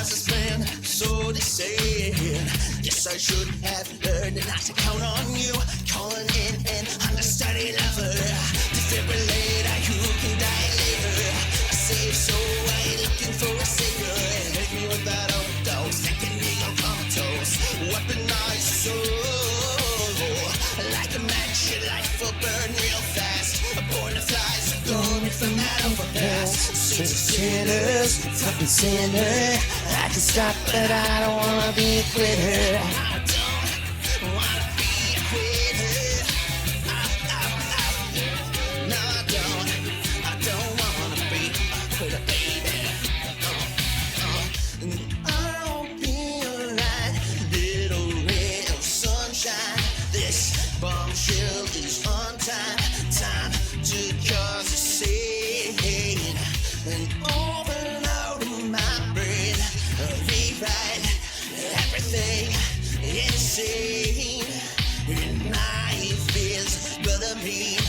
has been so deceiving. Yes, I should have learned not to count on you. Calling in an understudy lover, defibrillator, you can die later. A safe soul, I ain't looking for a savior. Hit me with that overdose, making me go comatose. Weaponized soul, like a match, your life will burn real fast. Born to fly, so throw me from that overpass. Sinners, fucking sinner. I can stop, but I don't wanna be a quitter. I don't wanna be a quitter. No, I don't wanna be a quitter, baby. I'll be alright, little ray of sunshine. This bombshell is on time. Time to cause a scene and overload my brain. Rewrite everything insane. Life is but a mean.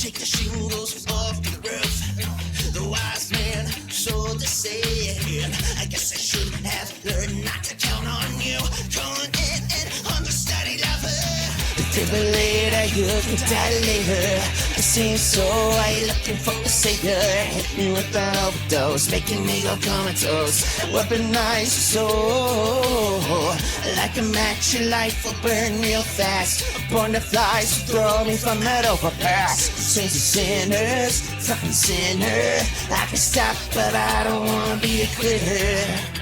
Take the shingles off the roof. The wise man sold the saying. I guess I should have learned not to count on you. Calling in an understudy lover. Defibrillator, you can die later. The same soul, I ain't looking for a savior. Hit me with an overdose, making me go comatose. Weaponized soul, like a match, your life will burn real fast. Born to fly, so throw me from that overpass. Saints and sinners, fucking sinner. I can stop, but I don't wanna be a quitter.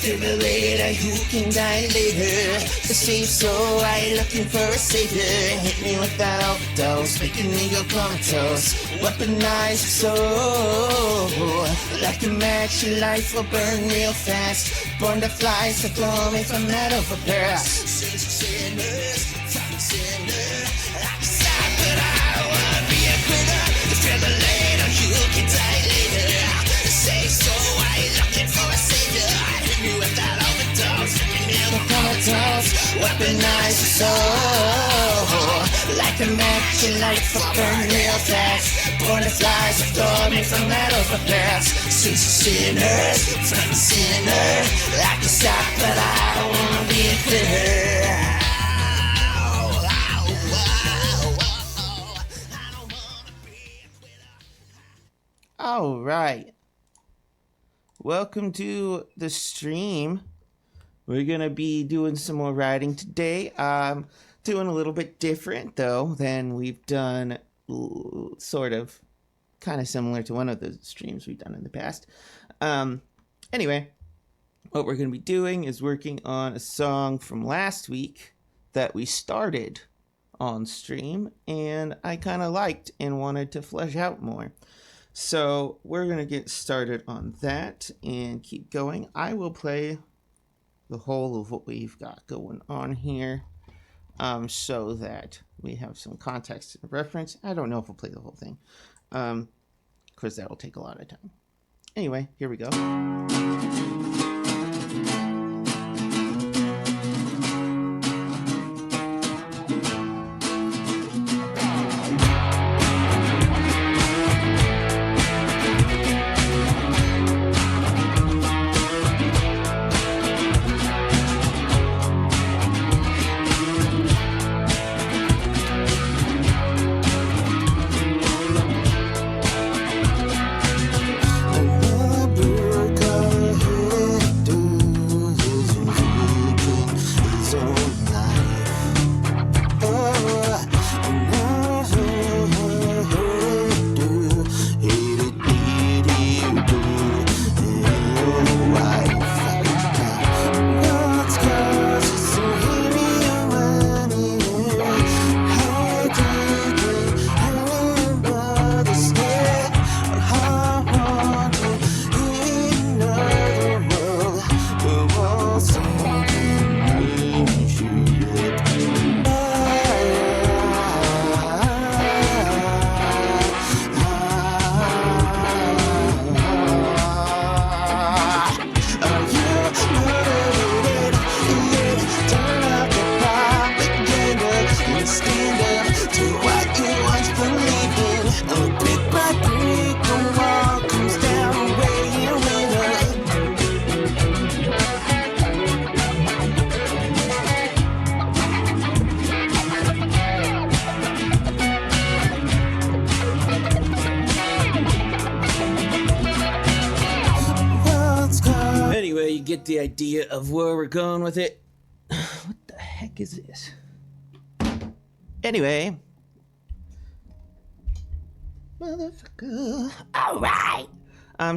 Defibrillator, you can die later. The safe soul, I ain't looking for a savior. Hit me with that overdose, making me go comatose. Weaponized soul, like a match, your life will burn real fast. Born to fly, so throw me from that overpass. Sinners, fucking sinner. I can stop, but I don't wanna be a quitter. Defibrillator, you can die later. The safe soul, I ain't looking for a savior. With that overdose, making me go comatose. Weaponized soul, like a match, your life will burn real fast. Born to fly, so throw me from that overpass. Sinners, from the sinner. I can stop, but I don't wanna be a quitter. All right. Welcome to the stream. We're gonna be doing some more writing today. Doing a little bit different though than we've done, sort of, kind of similar to one of the streams we've done in the past. Anyway, what we're gonna be doing is working on a song from last week that we started on stream and I kind of liked and wanted to flesh out more. So we're going to get started on that and keep going. I will play the whole of what we've got going on here so that we have some context and reference. I don't know if we'll play the whole thing because that'll take a lot of time. Anyway, here we go. get the idea of where we're going with it. What the heck is this? Anyway. Motherfucker. All right.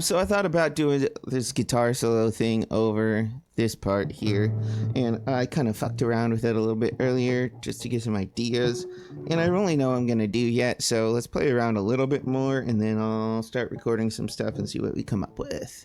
So I thought about doing this guitar solo thing over this part here, and I kind of fucked around with it a little bit earlier just to get some ideas, and I don't really know what I'm gonna do yet, so let's play around a little bit more, and then I'll start recording some stuff and see what we come up with.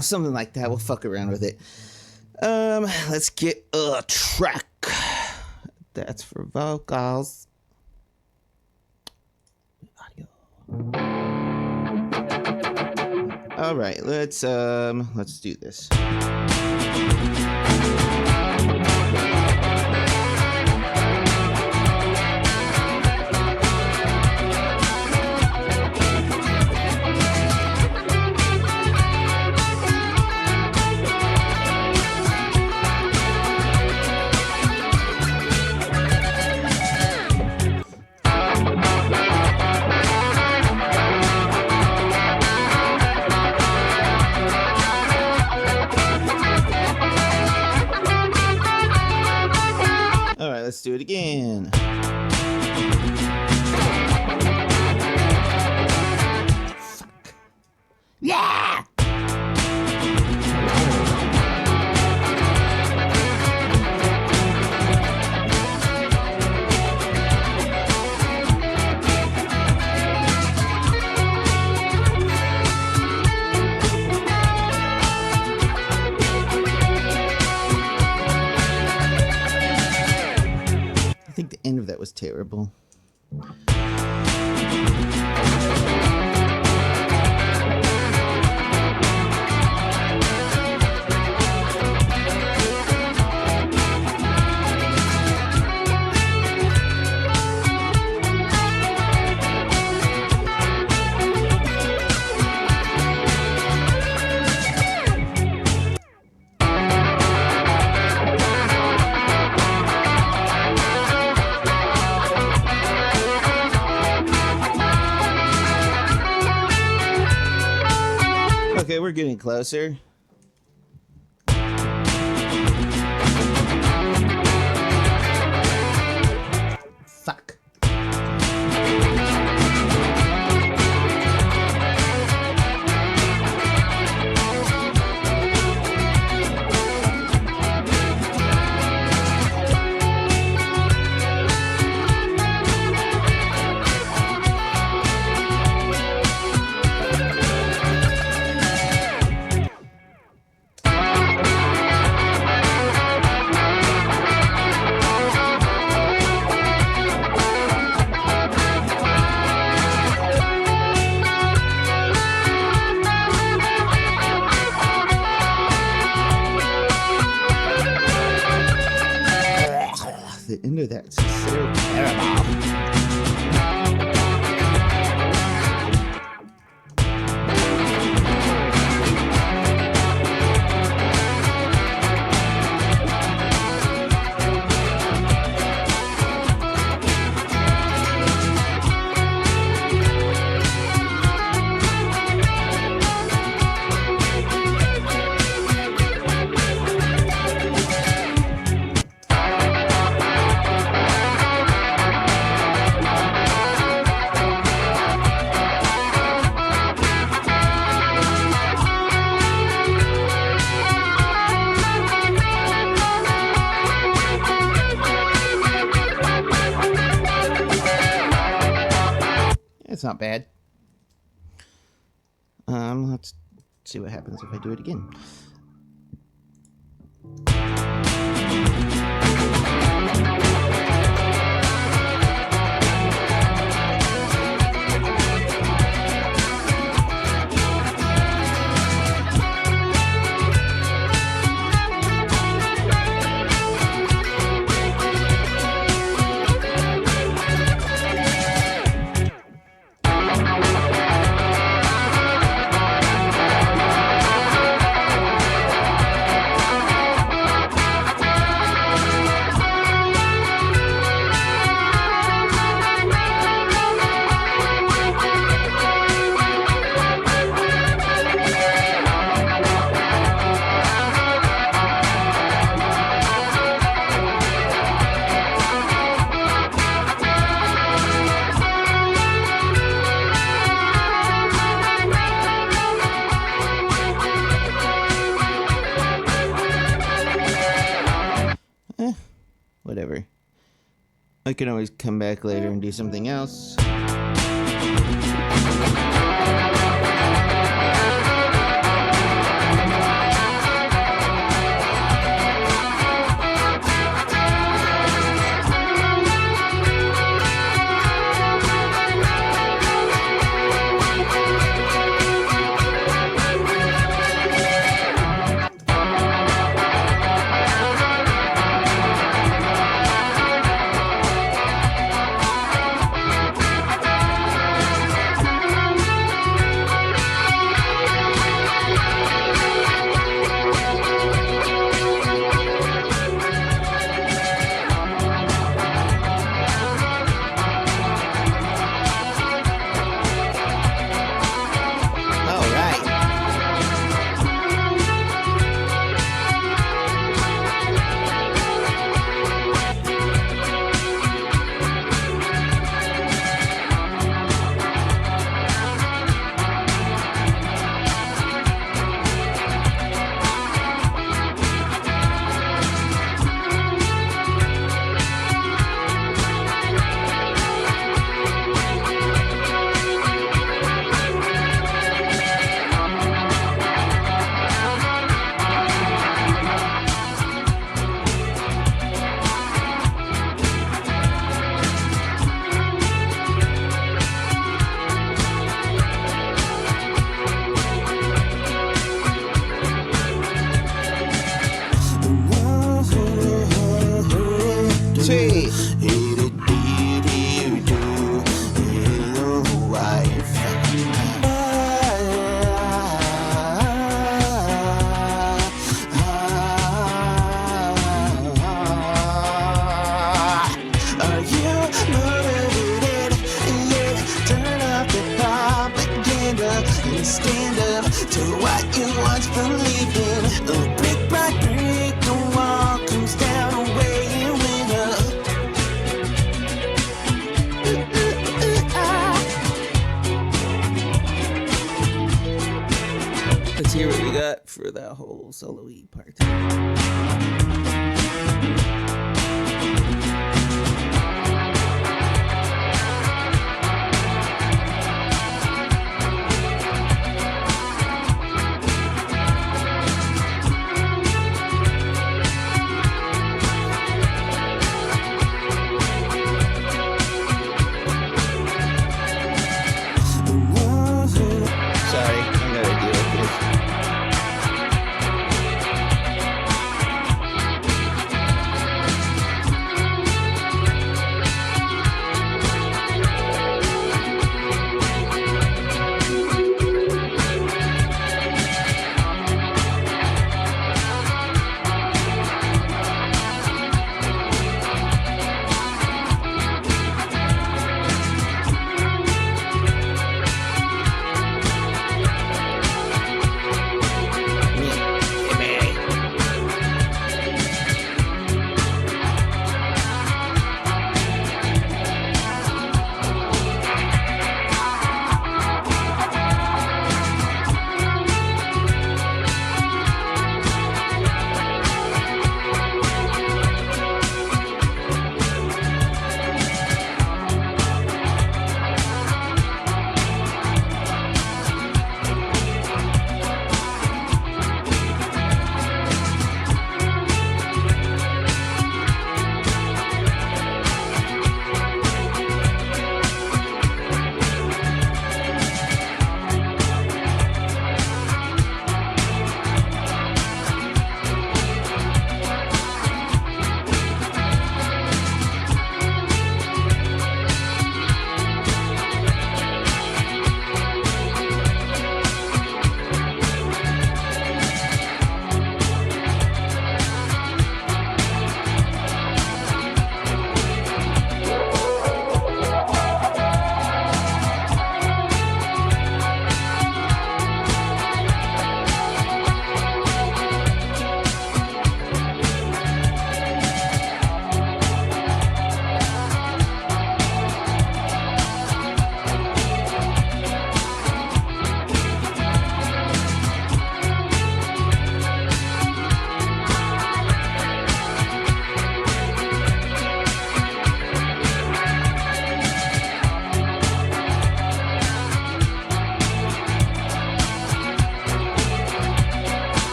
Something like that. We'll fuck around with it. Let's get a track. That's for vocals. Audio. All right, let's do this. Let's do it again. Fuck. Yeah! I think the end of that was terrible. we're getting closer. Fuck. The end of that's so terrible. It's not bad. Let's see what happens if I do it again. Whatever. I can always come back later and do something else. Stand up to what you except for that whole solo-y part. Sorry, I'm gonna deal with this.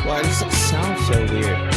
Why does it sound so weird?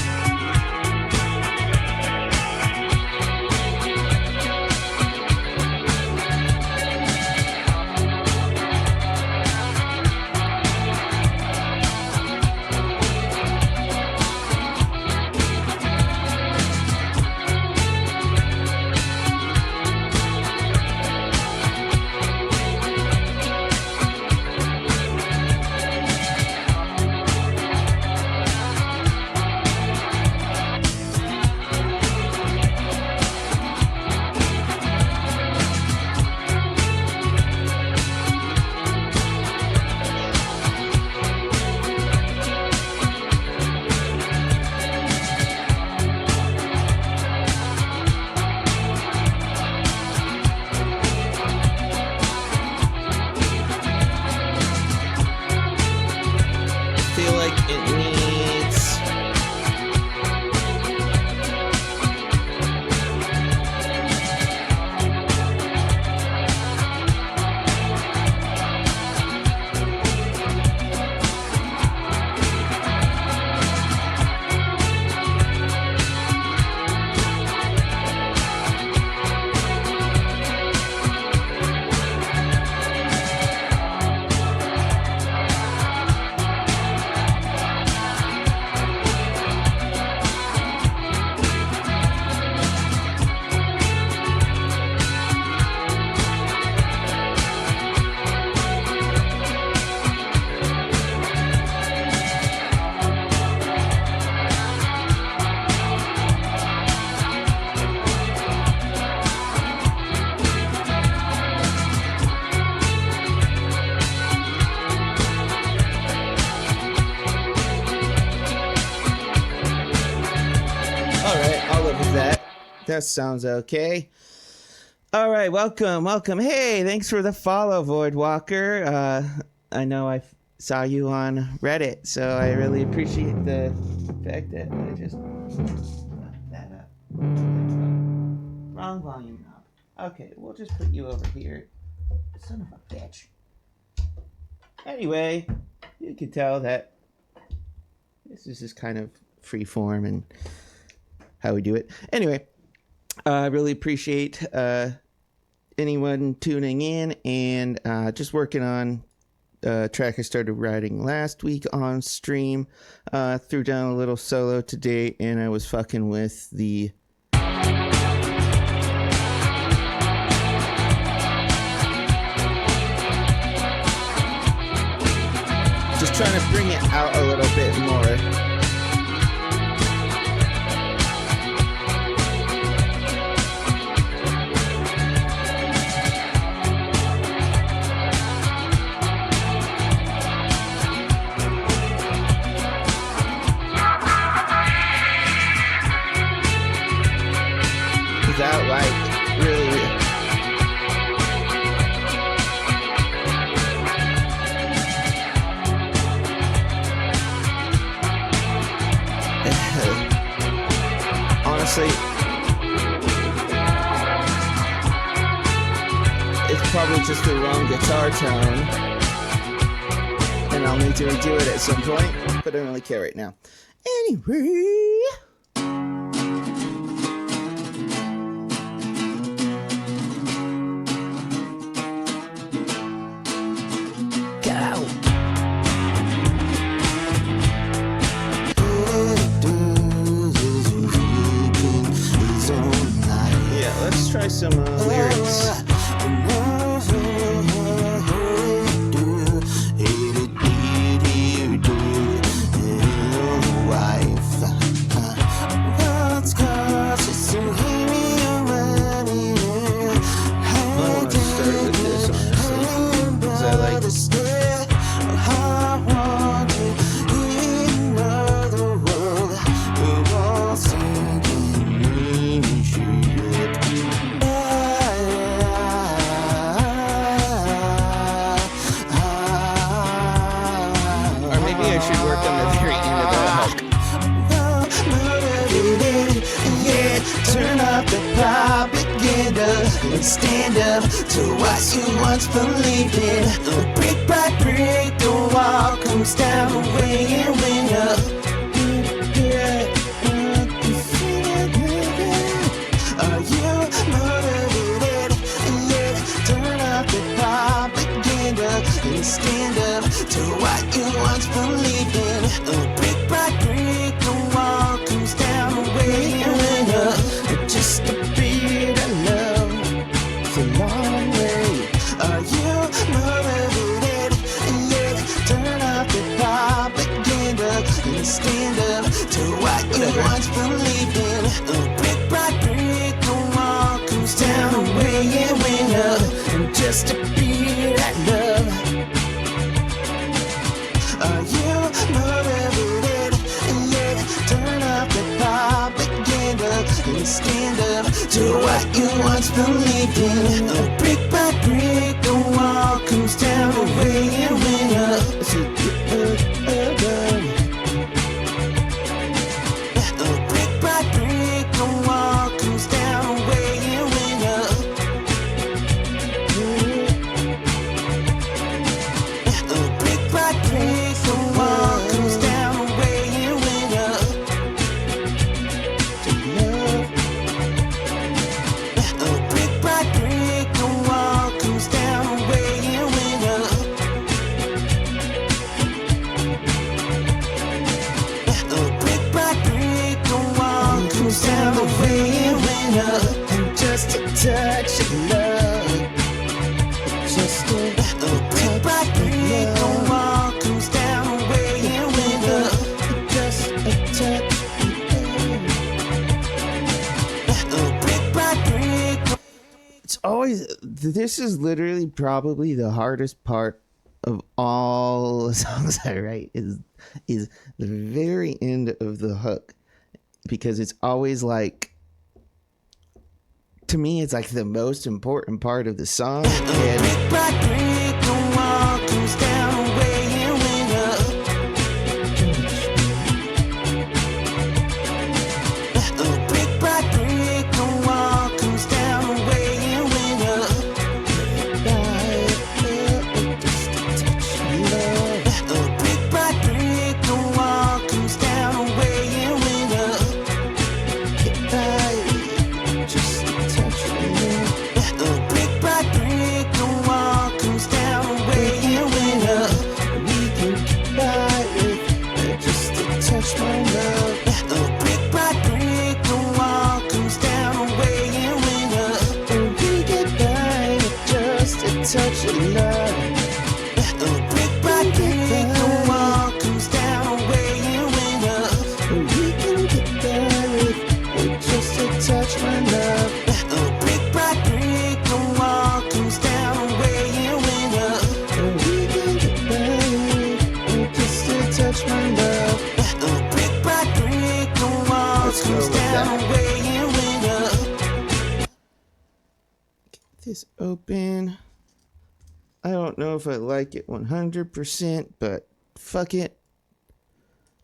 Feel like it needs That sounds okay. All right, welcome. Hey, thanks for the follow, Void Walker. I know saw you on Reddit, so I really appreciate the fact that I just fucked that up. Wrong volume knob. Okay, we'll just put you over here. Son of a bitch. Anyway, you can tell that this is just kind of free form and how we do it. Anyway, I really appreciate anyone tuning in and just working on track I started writing last week on stream. Threw down a little solo today, and I was fucking with the just trying to bring it out a little bit more. Without like really honestly, it's probably just the wrong guitar tone, and I'll need to redo it at some point, but I don't really care right now. Anyway, go. Yeah, let's try some lyrics. And stand up to what you once believed in. Brick by brick, the wall comes down away and went up. Are you motivated? Yeah, turn up the propaganda and stand up to what you once believed in. Brick by brick, the wall comes down away and went up. Just a bit of love. A long way. Are you motivated? Yeah, turn off the propaganda and stand up to what you once believed in. Brick by brick, the wall comes down away and went up. And just to be that love. Are you motivated? Yeah, turn off the propaganda and stand up to what you once believed in. Brick by brick, the wall comes down away and went up. Brick by brick, the wall comes down away and went up. Brick by brick, the wall comes down away and went up. To love. Brick by brick, the wall comes down away and went up. Brick by brick, the wall comes down away and went up. And just a touch of love. Just a brick by brick, the wall comes down away and went up. Just a touch of love. Brick by brick. It's always, this is literally probably the hardest part of all the songs I write is the very end of the hook, because it's always like, to me, it's like the most important part of the song. And down, away and went up. Get this open. I don't know if I like it 100%, but fuck it.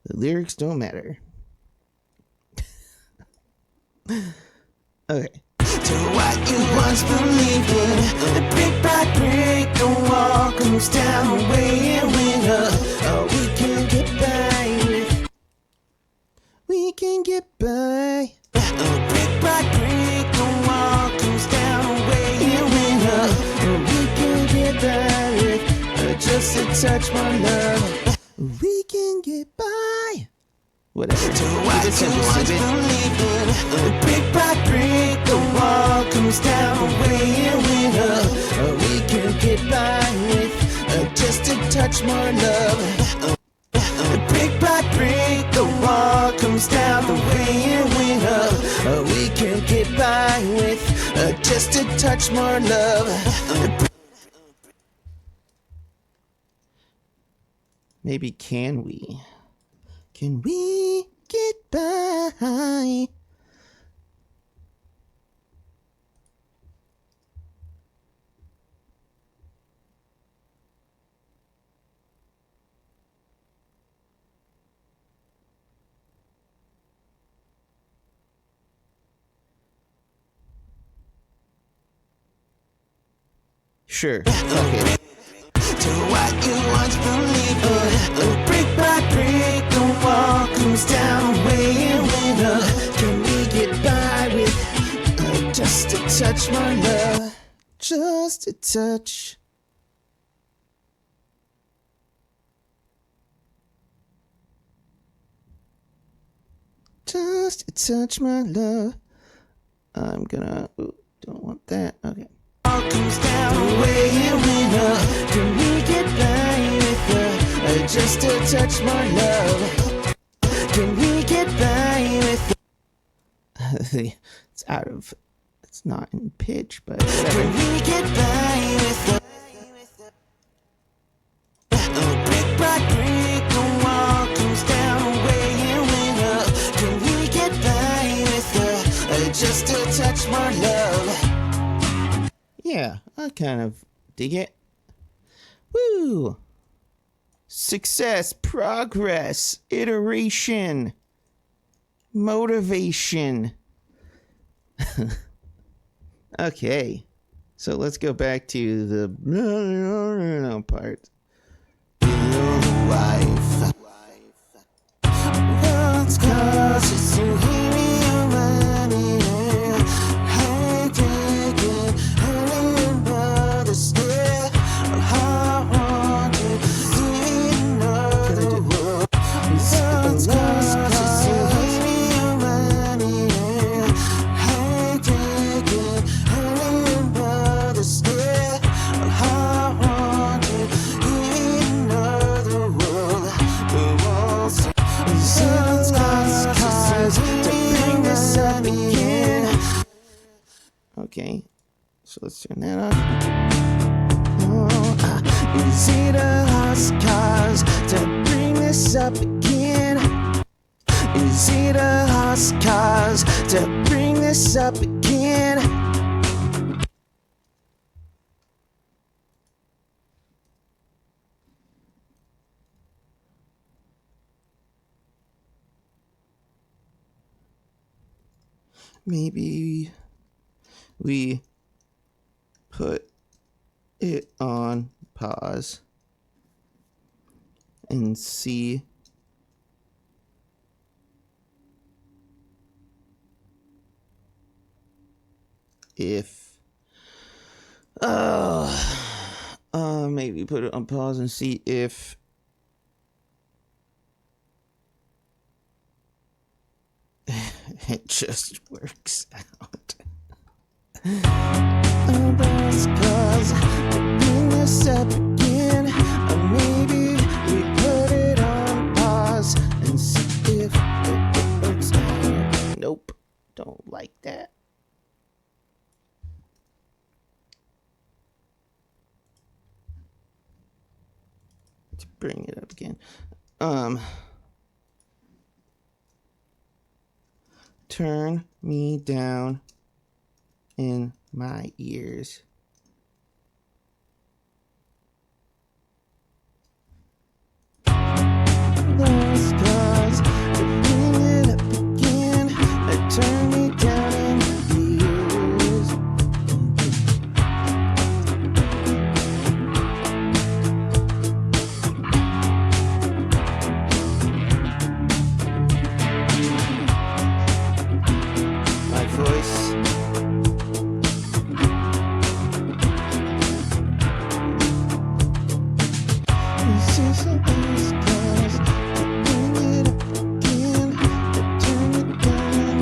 The lyrics don't matter. Okay. To what you once believed in, brick by brick, the wall comes down, away and went up. Oh, we can get by with. We can get by. Brick by brick, the wall comes down, away and went up. Oh, we can get by with just a touch more love. We can get by. Whatever. To what you once believed in, brick by brick, the wall comes down, away and went up. Oh, we can get by with just a touch more love. Brick by brick, the wall comes down, the way it went up. We can get by with just a touch more love. Maybe can we? Can we get by? Sure, fuck it. To what you once believed in, brick by brick, the wall comes down, away it went up. Can we get by with just a touch more love? Just a touch. Just a touch more love. I'm gonna. Ooh, don't want that. Okay. Wall comes down, away it went up. Can we get by with just a touch more love? Can we get by with it's out of, it's not in pitch, but Can whatever. we get by with brick by brick, the wall comes down, away it went up. Can we get by with just a touch more love? Yeah, I kind of dig it. Woo! Success, progress, iteration, motivation. Okay, so let's go back to the part. Wife. What's causes to hear your money? I take it, I understand how I want to another world. What's causes to hear your money? I take it, I understand how I want to another world. The walls, sun's cause to bring this up again. Okay, so let's turn that off. Oh, is it a lost cause to bring this up again? Is it a lost cause to bring this up again? Maybe we put it on pause and see if maybe put it on pause and see if it just works out. That's cause to bring this up again. Or maybe we put it on pause and see if it works out. Nope, don't like that. Let's bring it up again. turn me down in my ears. Those scars, to bring it up again, turn me down in my ears. My voice. This is a those scars, to bring it up again, turn it down in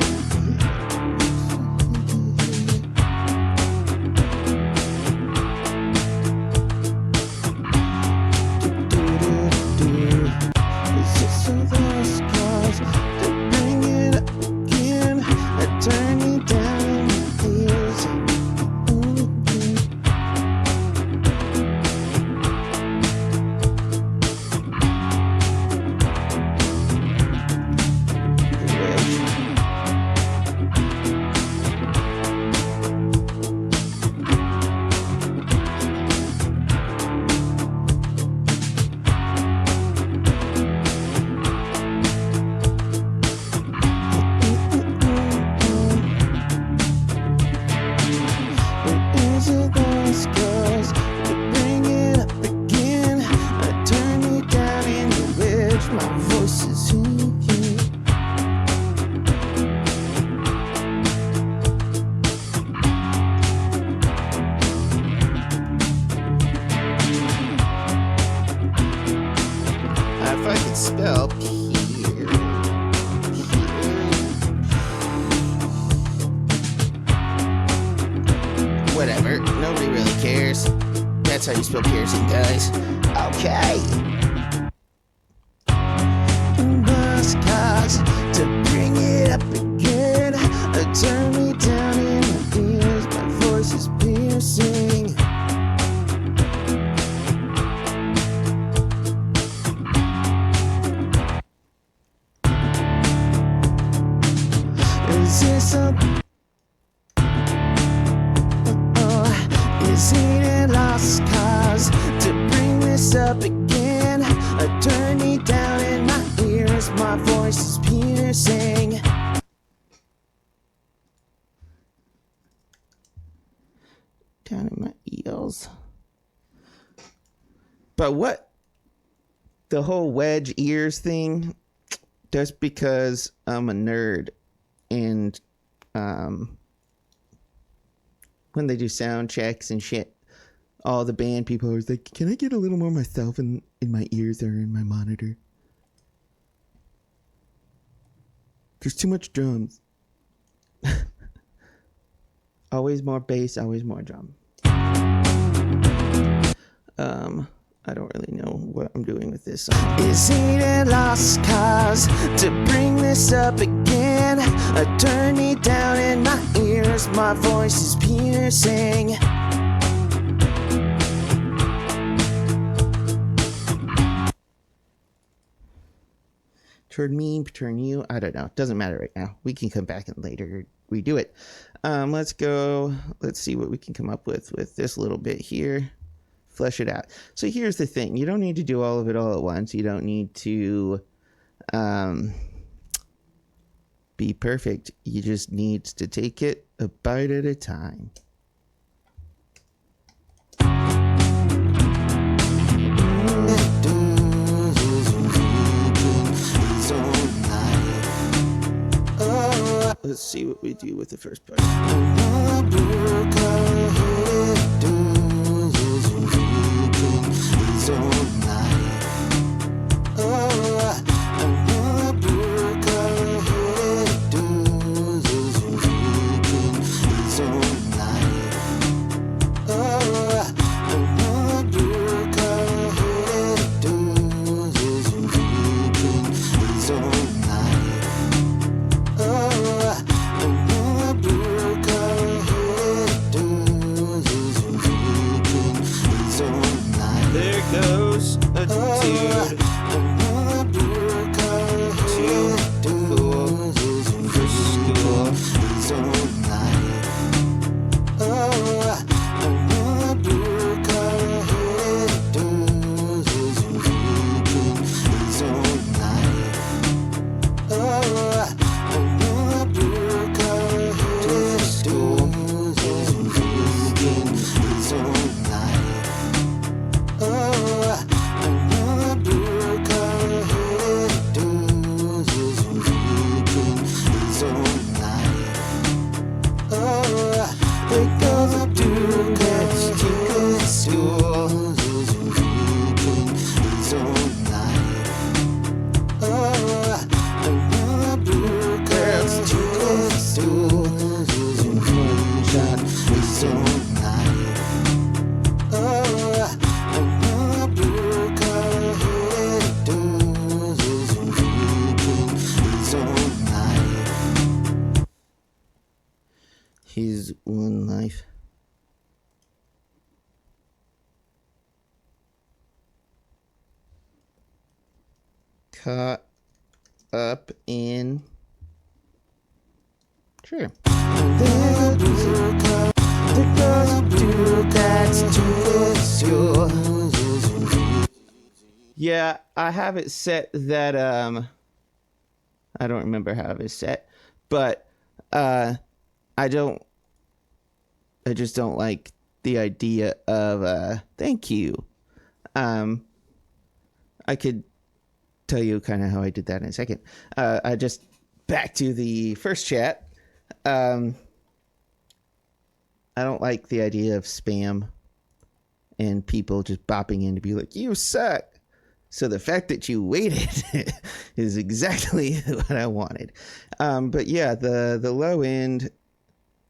This is a those scars, to bring it up again, turn it down in my ears. These are those scars, to bring it up again, turn me down in the wedge. My voice is in you. If I could spell here. Whatever, nobody really cares. That's how you spell piercing, guys. Okay. The scars, to bring it up again, turn me down in my ears. My voice is piercing. Is this a Is it a lost cause to bring this up again? Turn me down in my ears, my voice is piercing. Down in my ears. But what? The whole wedge ears thing, just because I'm a nerd and when they do sound checks and shit, all the band people are like, can I get a little more myself in my ears or in my monitor? There's too much drums. Always more bass, always more drum. I don't really know what I'm doing with this song. Is it a lost cause to bring this up again? Turn me down in my ears, my voice is piercing. Turn me, turn you, I don't know. Doesn't matter right now. We can come back and later redo it. Let's go. Let's see what we can come up with this little bit here. Flesh it out. So here's the thing. You don't need to do all of it all at once. You don't need to be perfect. You just need to take it a bite at a time. Let's see what we do with the first part. There goes There goes a dude that's too good for school. His own life. Oh, another blue girl's too good for school. His own life. Oh, another blue girl his own life. His one life. Caught up in. Sure. Yeah, I have it set that I don't remember how it was set, but I just don't like the idea of thank you. I could tell you kind of how I did that in a second. I just back to the first chat. I don't like the idea of spam and people just bopping in to be like, you suck. So the fact that you waited is exactly what I wanted. But yeah, the low end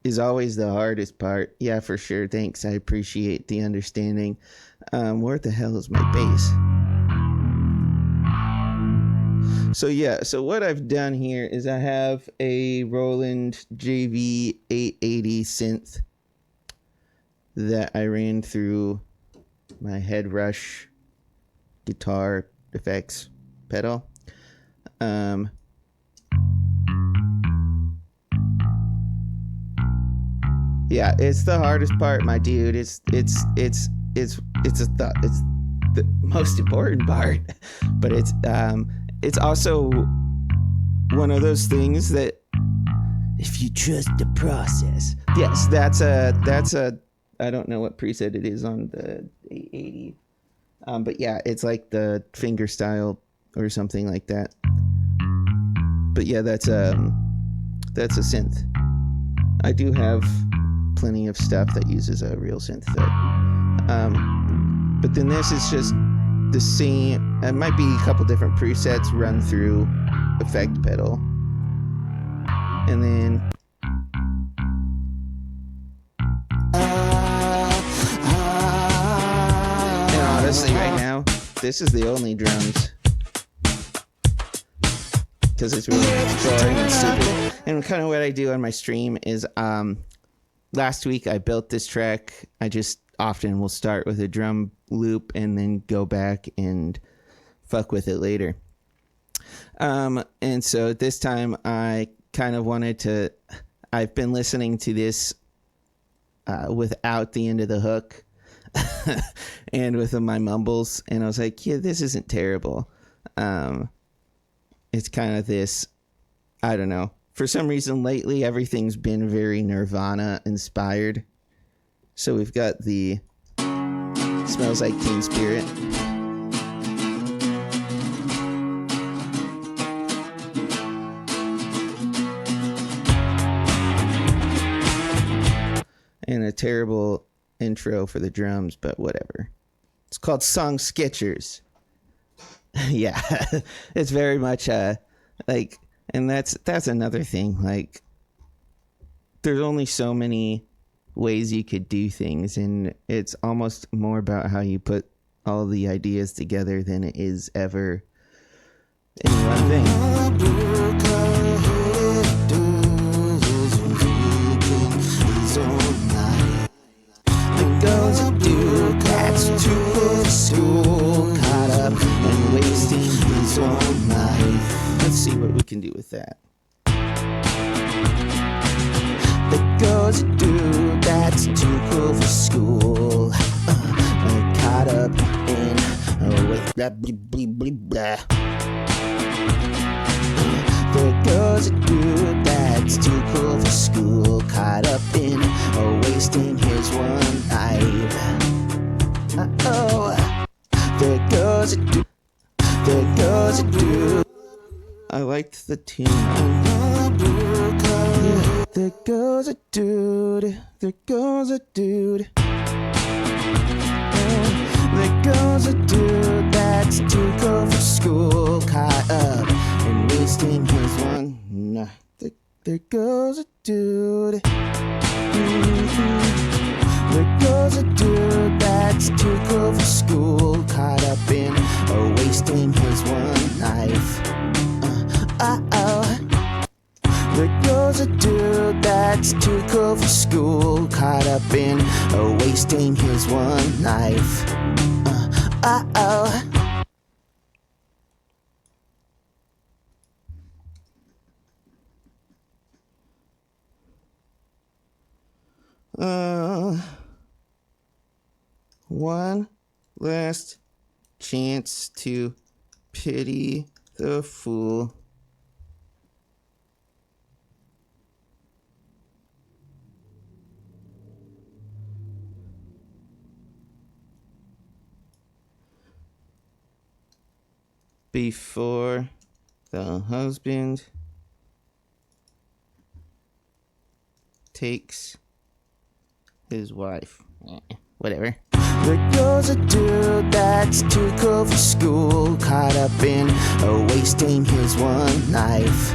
is always the hardest part. Yeah, for sure. Thanks. I appreciate the understanding. Where the hell is my bass? So yeah, so what I've done here is I have a Roland JV 880 synth that I ran through my head rush guitar effects pedal. Yeah, it's the hardest part, my dude. It's the most important part, but it's also one of those things that if you trust the process. Yes, that's a I don't know what preset it is on the 880. But yeah, it's like the finger style or something like that. But yeah, that's a synth. I do have plenty of stuff that uses a real synth though. But then this is just the same. It might be a couple different presets run through effect pedal, and then. Honestly, right now, this is the only drums because it's really boring and stupid. And kind of what I do on my stream is, last week I built this track. I just often will start with a drum loop and then go back and fuck with it later. And so this time I kind of wanted to. I've been listening to this without the end of the hook. And with my mumbles, and I was like, yeah, this isn't terrible. It's kind of this, I don't know, for some reason lately everything's been very Nirvana inspired. So we've got the Smells Like Teen Spirit, and a terrible intro for the drums, but whatever. It's called Song Sketchers. Yeah, it's very much like, and that's another thing. Like, there's only so many ways you could do things, and it's almost more about how you put all the ideas together than it is ever any one thing. Caught up and wasting his own life. Let's see what we can do with that. There goes a dude that's too cool for school. Caught up in with blah blah blah blah. There goes a dude that's too cool for school. Caught up in wasting his one life. There goes a dude. There goes a dude. I liked the tune. There goes goes a dude. There goes a dude. There goes a dude that's too cool for school, caught up and wasting his one. Nah, there goes a dude. There goes a dude that's too cool for school, caught up in wasting his one life. There goes a dude that's too cool for school, caught up in wasting his one life. One last chance to pity the fool. Before the husband takes his wife. Whatever. There goes a dude that's too cool for school, caught up in wasting his one life.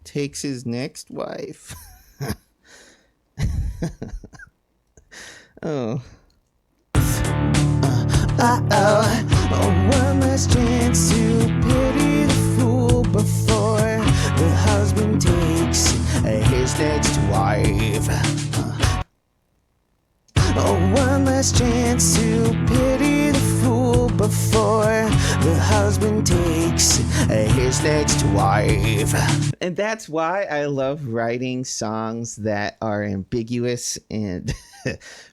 Takes his next wife. Oh. One last chance to pity the fool before the husband takes his next wife. One last chance to pity the fool before the husband takes his next wife. And that's why I love writing songs that are ambiguous, and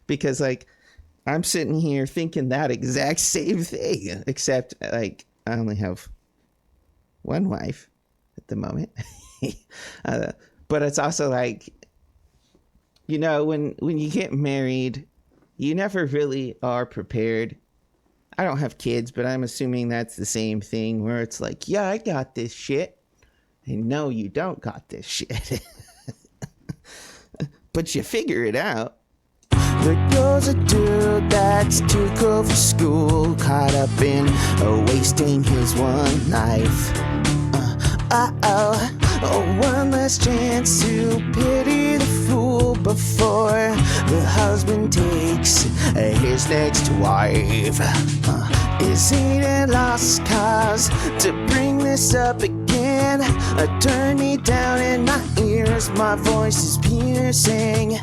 because like I'm sitting here thinking that exact same thing, except like I only have one wife at the moment. But it's also like, you know, when you get married, you never really are prepared. I don't have kids, but I'm assuming that's the same thing where it's like, yeah, I got this shit. And no, you don't got this shit. But you figure it out. There goes a dude that's too cool for school, caught up in wasting his one life. One last chance to pity the fool before the husband takes his next wife. Is it a lost cause to bring this up again? Turn me down in my ears, my voice is piercing.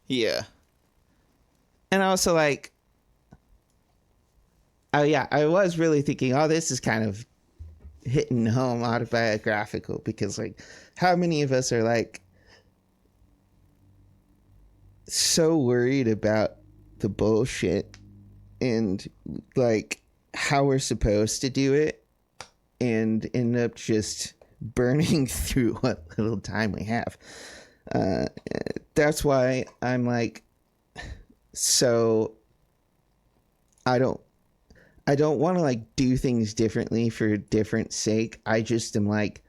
Yeah. And also like, oh yeah, I was really thinking, oh, this is kind of hitting home autobiographical, because like how many of us are like so worried about the bullshit and like how we're supposed to do it and end up just burning through what little time we have. That's why I'm like, so I don't want to like do things differently for a different sake. I just am like,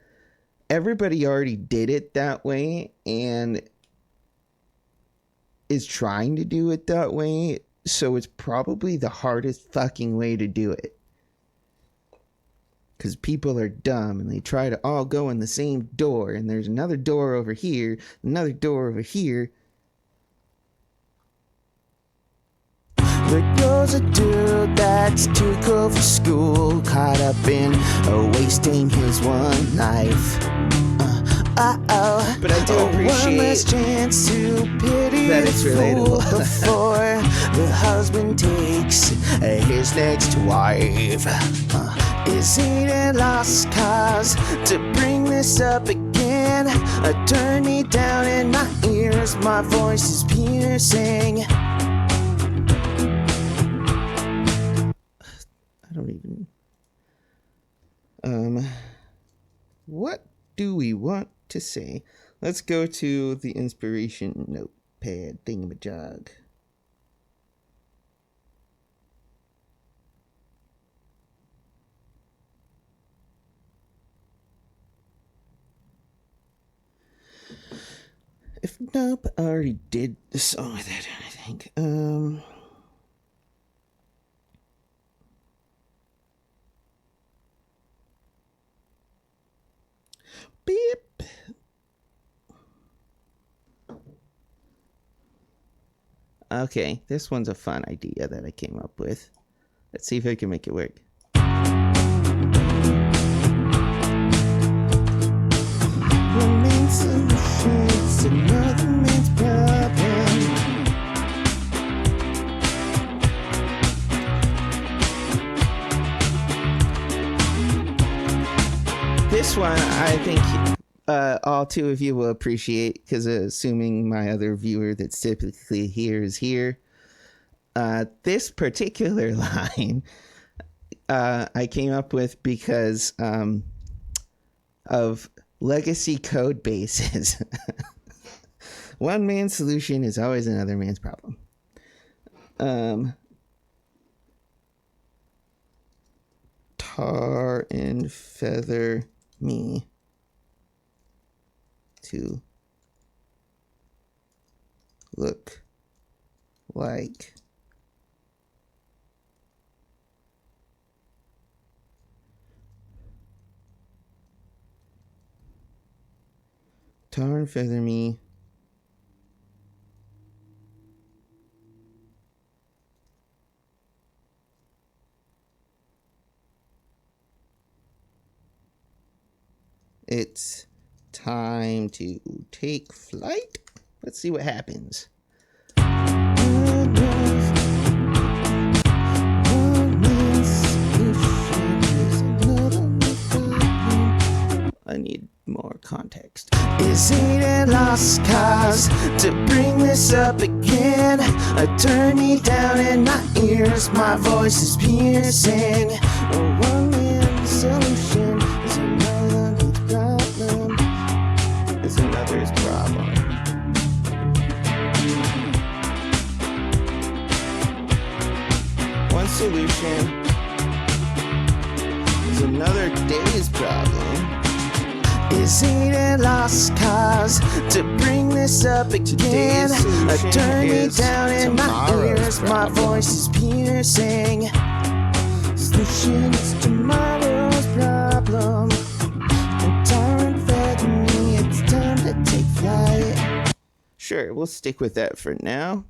everybody already did it that way and is trying to do it that way. So it's probably the hardest fucking way to do it. Because people are dumb and they try to all go in the same door. And there's another door over here, another door over here. There goes a dude that's too cool for school, caught up in wasting his one life. But I do appreciate one last chance to pity that it's relatable before the husband takes his next wife. Is it a lost cause to bring this up again? Turn me down in my ears, my voice is piercing. I don't even... what do we want to say? Let's go to the inspiration notepad thingamajig. If nope, I already did the song with it, I think. Beep. Okay, this one's a fun idea that I came up with. Let's see if I can make it work. One man's solution is another man's problem. This one, I think all two of you will appreciate, because assuming my other viewer that's typically here is here. This particular line I came up with because of legacy code bases. One man's solution is always another man's problem. Tar and feather me to look like tar and feather me it's time to take flight. Let's see what happens. I need more context. Is it a lost cause to bring this up again? Turn me down in my ears, my voice is piercing. A one-man solution is another's problem. Is another's problem. One solution is another day's problem. Is it a lost cause to bring this up again? Turn me down in my ears, my voice is piercing. Solution is tomorrow's problem. And tar and feather me, it's time to take flight. Sure, we'll stick with that for now.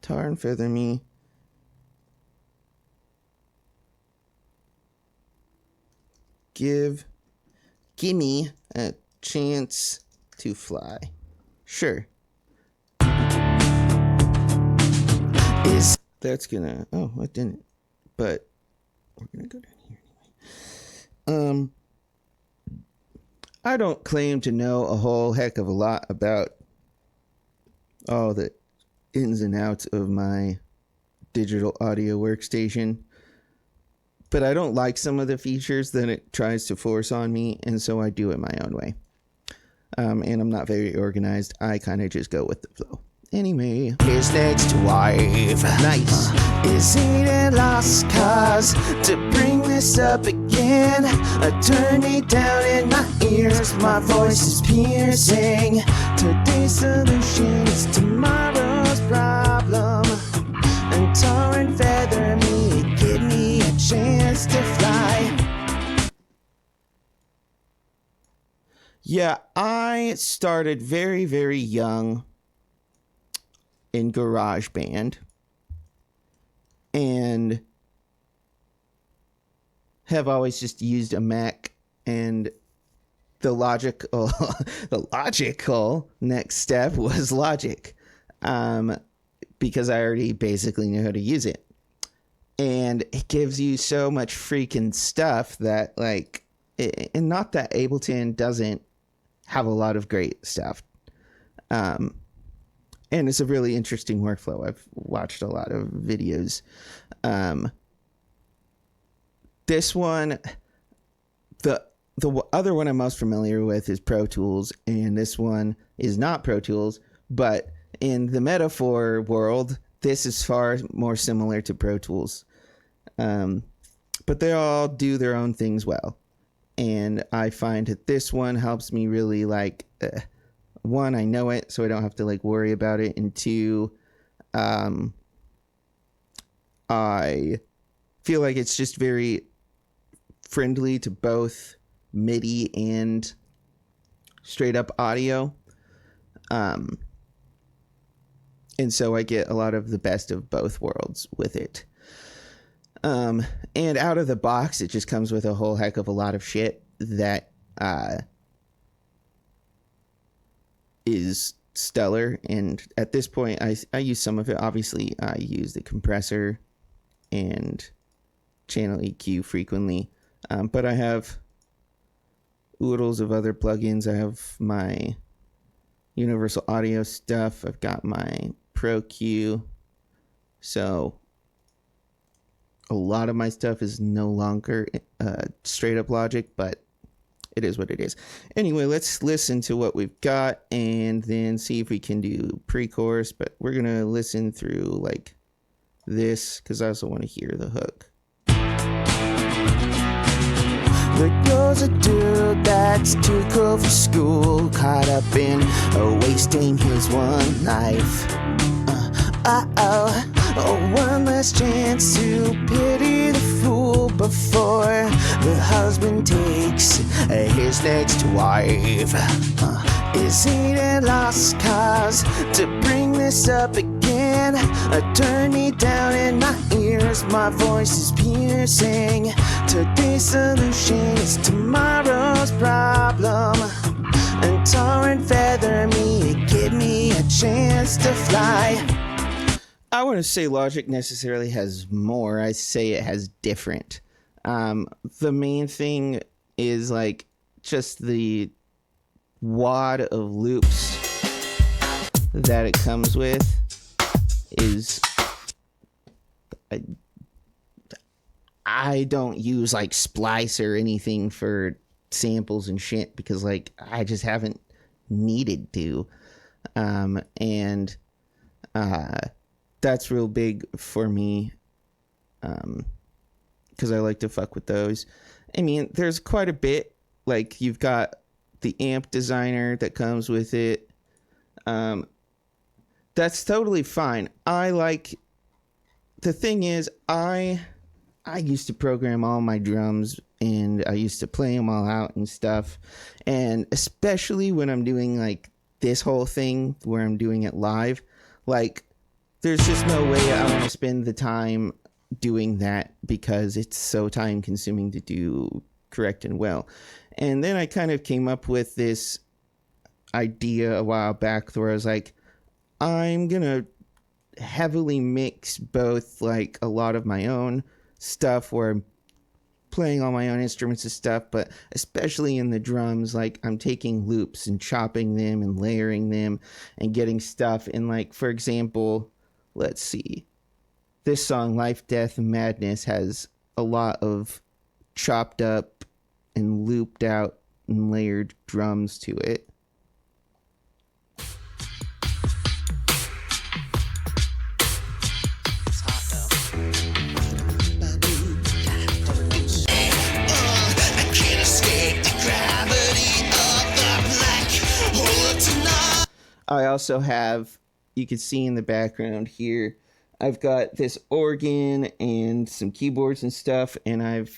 Tar and feather me. Gimme a chance to fly. Sure. That's gonna, oh, it didn't, but we're gonna go down here anyway. I don't claim to know a whole heck of a lot about all the ins and outs of my digital audio workstation. But I don't like some of the features that it tries to force on me, and so I do it my own way. And I'm not very organized. I kind of just go with the flow. Anyway, his next wife. Nice. Is it a lost cause to bring this up again? Turn me down in my ears, my voice is piercing. Today's solution is tomorrow's problem. And tar and feather me, give me a chance to fly. Yeah, I started very, very young in GarageBand and have always just used a Mac, and the logical next step was Logic. Because I already basically knew how to use it. And it gives you so much freaking stuff that, like, and not that Ableton doesn't have a lot of great stuff. And it's a really interesting workflow. I've watched a lot of videos. This one, the other one I'm most familiar with is Pro Tools, and this one is not Pro Tools, but in the metaphor world, this is far more similar to Pro Tools. But they all do their own things well. And I find that this one helps me really like, one, I know it, so I don't have to like worry about it. And two, I feel like it's just very friendly to both MIDI and straight up audio. And so I get a lot of the best of both worlds with it. And out of the box, it just comes with a whole heck of a lot of shit that is stellar. And at this point, I use some of it. Obviously, I use the compressor and channel EQ frequently. But I have oodles of other plugins. I have my universal audio stuff. I've got my Pro Q. So a lot of my stuff is no longer straight up Logic, but it is what it is. Anyway, let's listen to what we've got and then see if we can do pre-chorus. But we're going to listen through like this because I also want to hear the hook. There goes a dude that's too cool for school, caught up in wasting his one life. One last chance to pity the fool before the husband takes his next wife. Is it a lost cause to bring this up again? Turn me down in my ears, my voice is piercing. Today's solution is tomorrow's problem. And tar and feather me, give me a chance to fly. I wouldn't say Logic necessarily has more. I say it has different. The main thing is like just the wad of loops that it comes with is I don't use like Splice or anything for samples and shit because like I just haven't needed to. That's real big for me because I like to fuck with those. I mean, there's quite a bit. Like, you've got the amp designer that comes with it. That's totally fine. The thing is, I used to program all my drums and I used to play them all out and stuff. And especially when I'm doing like this whole thing where I'm doing it live, like, there's just no way I want to spend the time doing that because it's so time consuming to do correct and well. And then I kind of came up with this idea a while back where I was like, I'm going to heavily mix both like a lot of my own stuff where I'm playing all my own instruments and stuff, but especially in the drums, like I'm taking loops and chopping them and layering them and getting stuff in, like, for example, let's see. This song, Life, Death, and Madness, has a lot of chopped up and looped out and layered drums to it. It's hot though. I can't escape the gravity of the black hole tonight. I also have, you can see in the background here, I've got this organ and some keyboards and stuff, and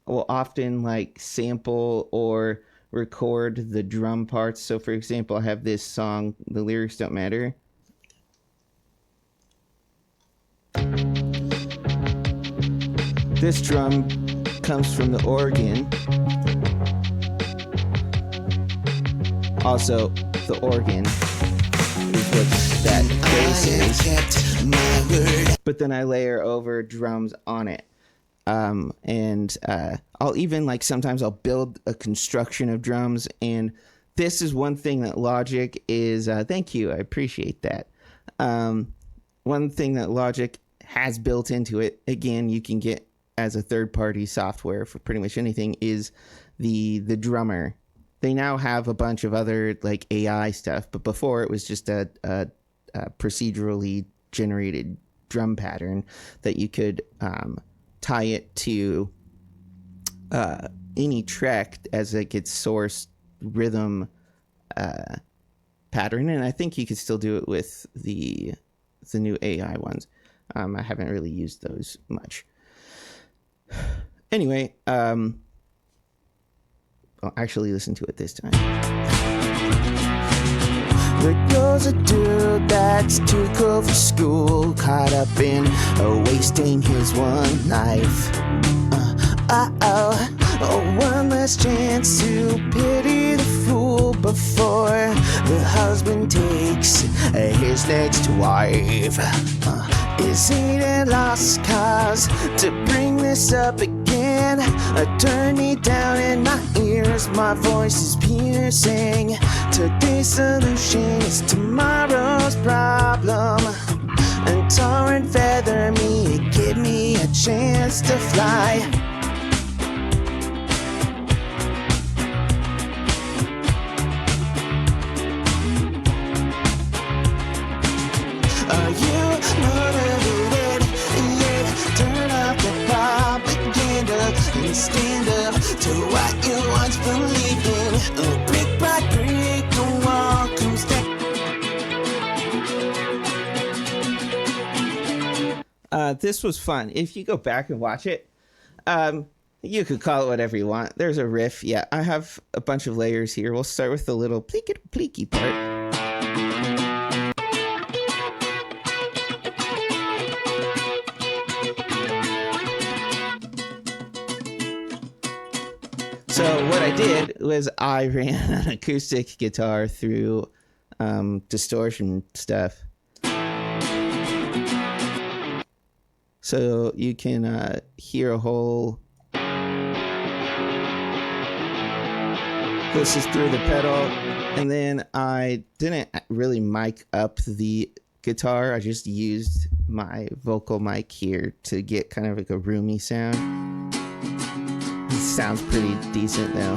will often like sample or record the drum parts. So for example, I have this song, The Lyrics Don't Matter. This drum comes from the organ. Also, the organ is what that bass is. But then I layer over drums on it. I'll even, like, sometimes I'll build a construction of drums, and this is one thing that Logic is, thank you, I appreciate that. One thing that Logic has built into it, again, you can get as a third-party software for pretty much anything, is the drummer. They now have a bunch of other, like, AI stuff, but before it was just a procedurally generated drum pattern that you could tie it to any track as like its source rhythm pattern, and I think you could still do it with the new AI ones. I haven't really used those much. Anyway, I'll actually listen to it this time. There goes a dude that's too cool for school, caught up in wasting his one life. One last chance to pity the fool before the husband takes his next wife. Is it a lost cause to bring this up again? Turn me down in my ears, my voice is piercing. Today's solution is tomorrow's problem. And tar and feather me, give me a chance to fly. Are you motivated? Yeah, turn off the propaganda and stand up to what you once believed in. Brick by brick, the wall comes down. This was fun. If you go back and watch it, you could call it whatever you want. There's a riff. Yeah, I have a bunch of layers here. We'll start with the little pleaky part. So what I did was I ran an acoustic guitar through distortion stuff. So you can hear a whole... This is through the pedal. And then I didn't really mic up the guitar. I just used my vocal mic here to get kind of like a roomy sound. It sounds pretty decent though.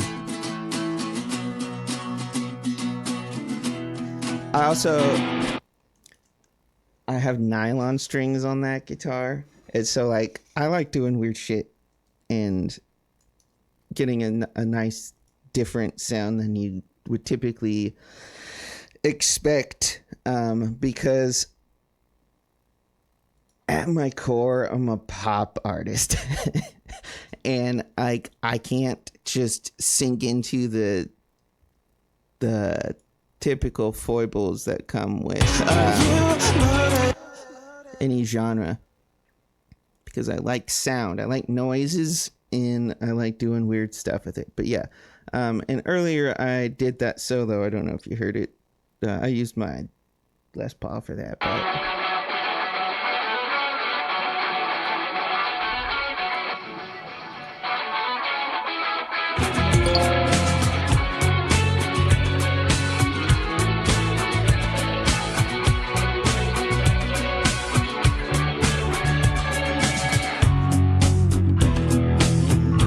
I have nylon strings on that guitar. And so like I like doing weird shit and getting a nice different sound than you would typically expect, because at my core I'm a pop artist. And I can't just sink into the typical foibles that come with any genre, because I like sound, I like noises, and I like doing weird stuff with it. But yeah, and earlier I did that solo. I don't know if you heard it. I used my Les Paul for that part.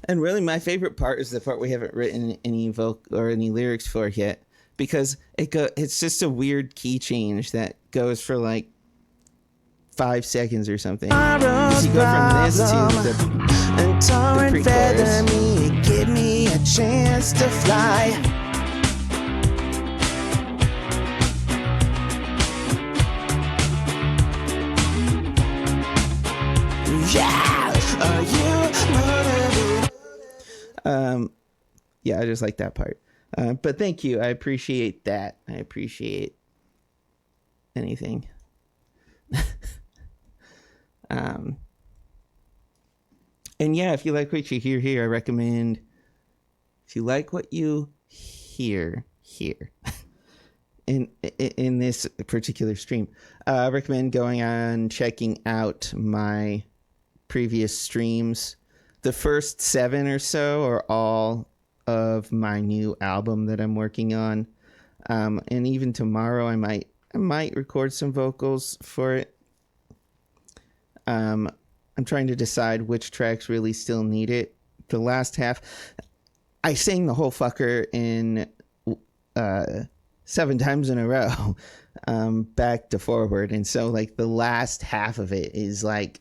And really, my favorite part is the part we haven't written any vocal or any lyrics for yet, because it's just a weird key change that goes for like 5 seconds or something. As you go from this to the pre-chorus. Me, give me a chance to fly. Yeah, are you motivated? Yeah, I just like that part. But thank you. I appreciate that. I appreciate anything. And yeah, if you like what you hear here, I recommend, if you like what you hear here in this particular stream, I recommend going on checking out my previous streams. The first 7 or so are all of my new album that I'm working on. And even tomorrow I might record some vocals for it. I'm trying to decide which tracks really still need it. The last half, I sang the whole fucker in 7 times in a row, back to forward. And so like the last half of it is like,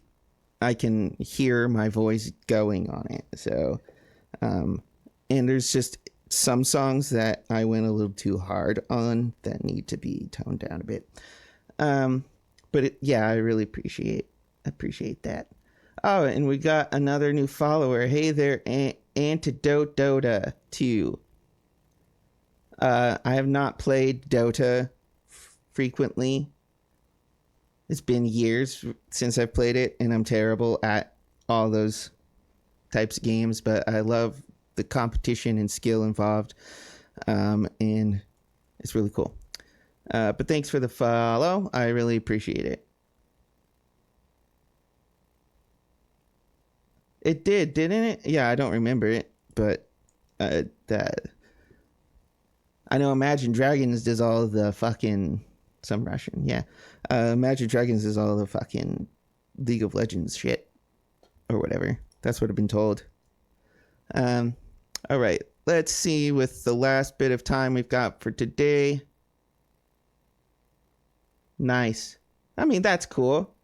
I can hear my voice going on it. So And there's just some songs that I went a little too hard on that need to be toned down a bit. Yeah, I really appreciate that. Oh, and we got another new follower. Hey there, Antidote Dota 2. I have not played Dota frequently. It's been years since I've played it, and I'm terrible at all those types of games, but I love the competition and skill involved, and it's really cool. But thanks for the follow. I really appreciate it. It did, didn't it? Yeah, I don't remember it, but that I know Imagine Dragons does all the fucking some Russian, yeah. Imagine Dragons does all the fucking League of Legends shit or whatever. That's what I've been told. All right, let's see with the last bit of time we've got for today. Nice. I mean, that's cool.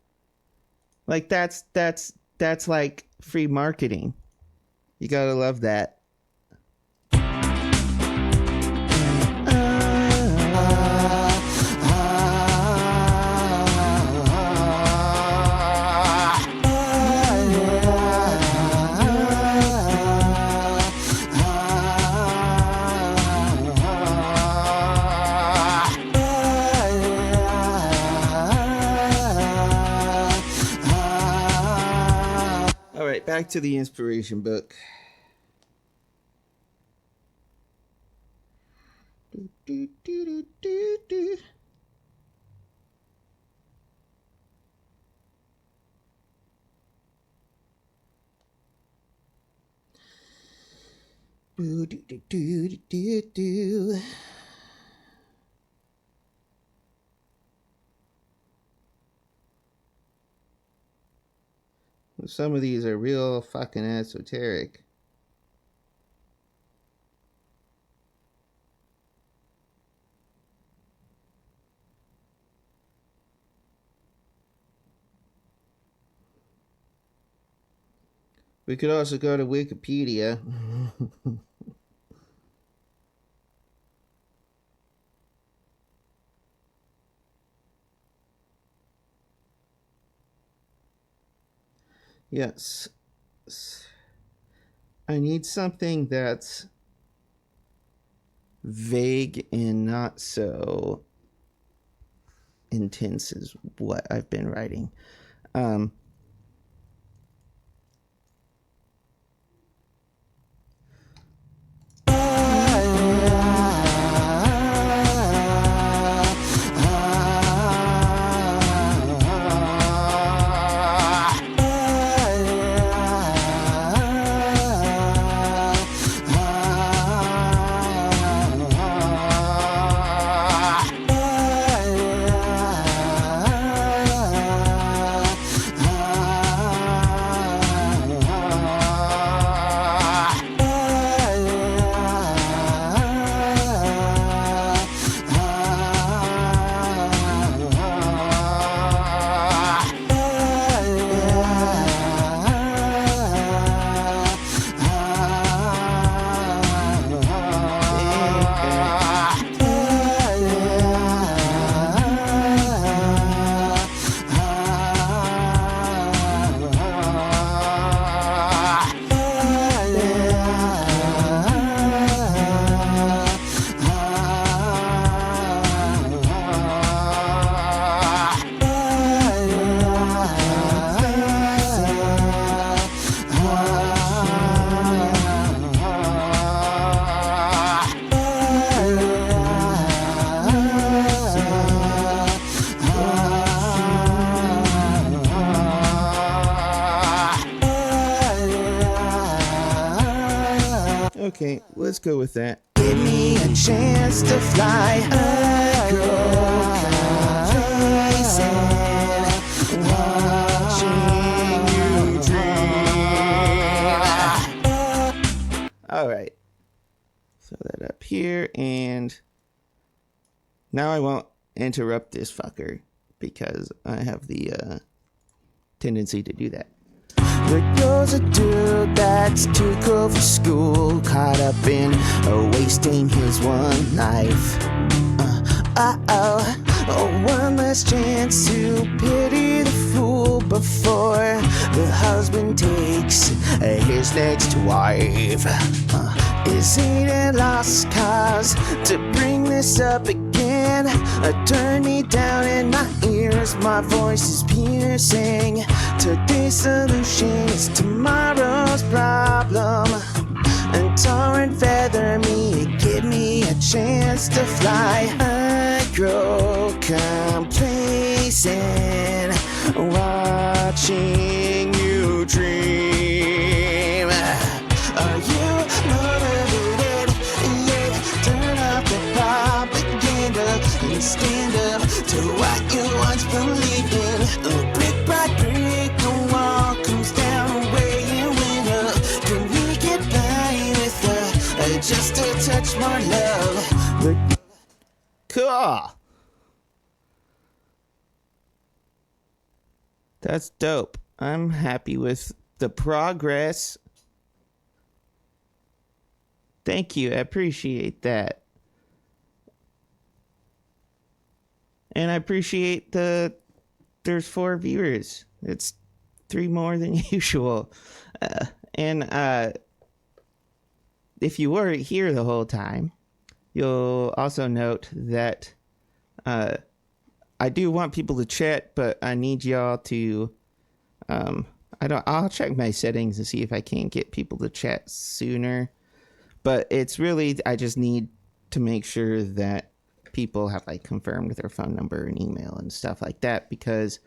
Like that's like free marketing. You gotta love that. All right, back to the inspiration book. Some of these are real fucking esoteric. We could also go to Wikipedia. Yes. I need something that's vague and not so intense as what I've been writing. Okay, let's go with that. Give me a chance to fly. I go chasing, watching you dream. All right, throw that up here, and now I won't interrupt this fucker because I have the tendency to do that. There goes a dude that's too cool for school, caught up in wasting his one life. One last chance to pity the fool before the husband takes his next wife. Is it a lost cause to bring this up again? Turn me down in my ears, my voice is piercing. Today's solution is tomorrow's problem. And tar and feather me, give me a chance to fly. I grow complacent watching you dream. Are you motivated? Yeah, turn off the propaganda and stand up to what you once believed in. Brick by brick, the wall comes down where you went up. Can we get by with just a touch more love? Cool. That's dope. I'm happy with the progress. Thank you. I appreciate that. And I appreciate there's 4 viewers. It's 3 more than usual. And if you were here the whole time, you'll also note that I do want people to chat, but I need y'all to I'll check my settings and see if I can get people to chat sooner. But it's really, I just need to make sure that people have like confirmed their phone number and email and stuff like that, because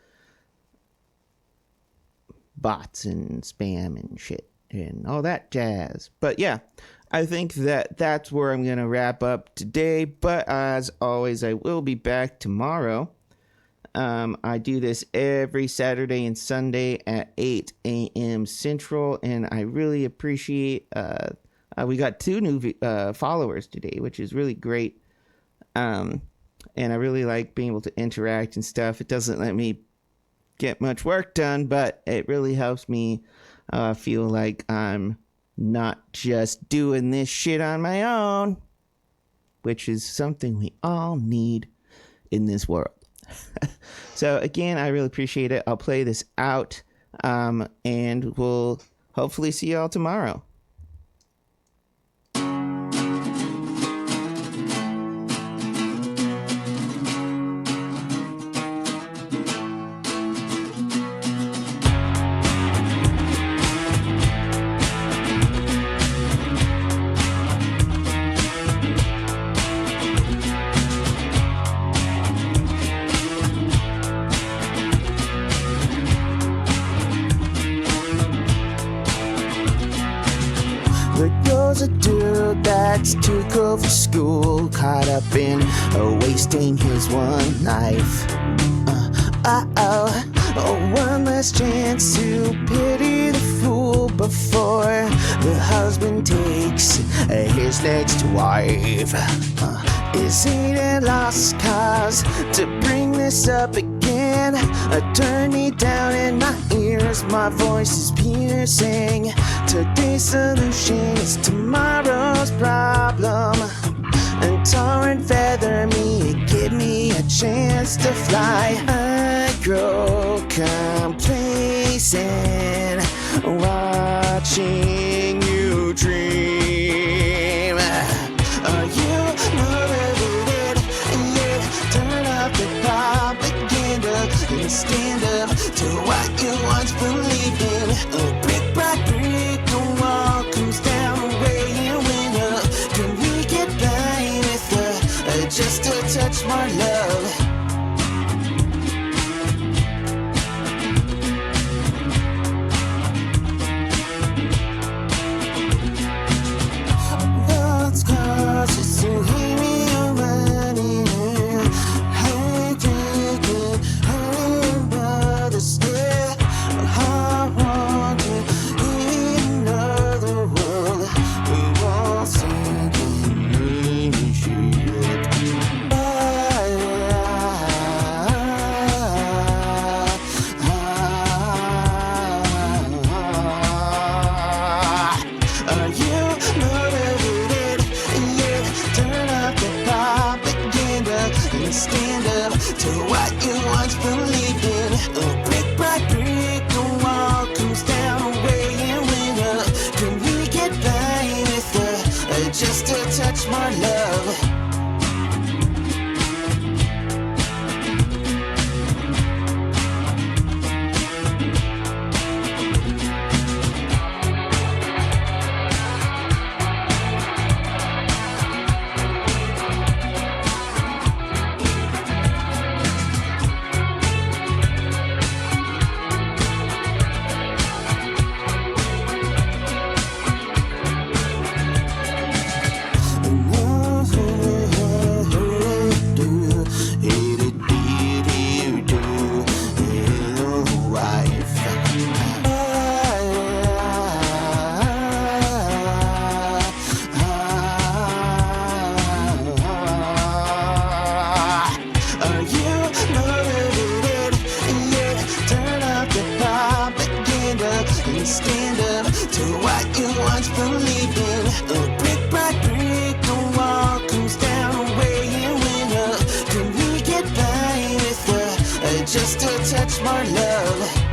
bots and spam and shit and all that jazz. But yeah, I think that's where I'm going to wrap up today. But as always, I will be back tomorrow. I do this every Saturday and Sunday at 8 a.m. Central, and I really appreciate we got 2 new followers today, which is really great. And I really like being able to interact and stuff. It doesn't let me get much work done, but it really helps me feel like I'm not just doing this shit on my own, which is something we all need in this world. So again, I really appreciate it. I'll play this out, and we'll hopefully see y'all tomorrow. There goes a dude that's too cool for school, caught up in wasting his one life. One last chance to pity the fool before the husband takes his next wife. Is it a lost cause to bring this up again? Turn me down in my ears, my voice is piercing. Today's solution is tomorrow's problem. And tar and feather me, give me a chance to fly. I grow complacent watching you dream. Are you motivated? Yeah, turn off the propaganda and stand up to what you once believed in. Brick by brick, the wall comes down where you went up. Can we get by with just a touch more love? Lost causes to hear me running. Hey, take it, another step. I want to in another world. We won't sink in shit. and stand up to what you once believed in. Brick by brick, the wall comes down away and went up. Can we get by with just a touch more love? Stand up to what you once believed in. Brick by brick, the wall comes down away and went up. Can we get by with just a touch more love?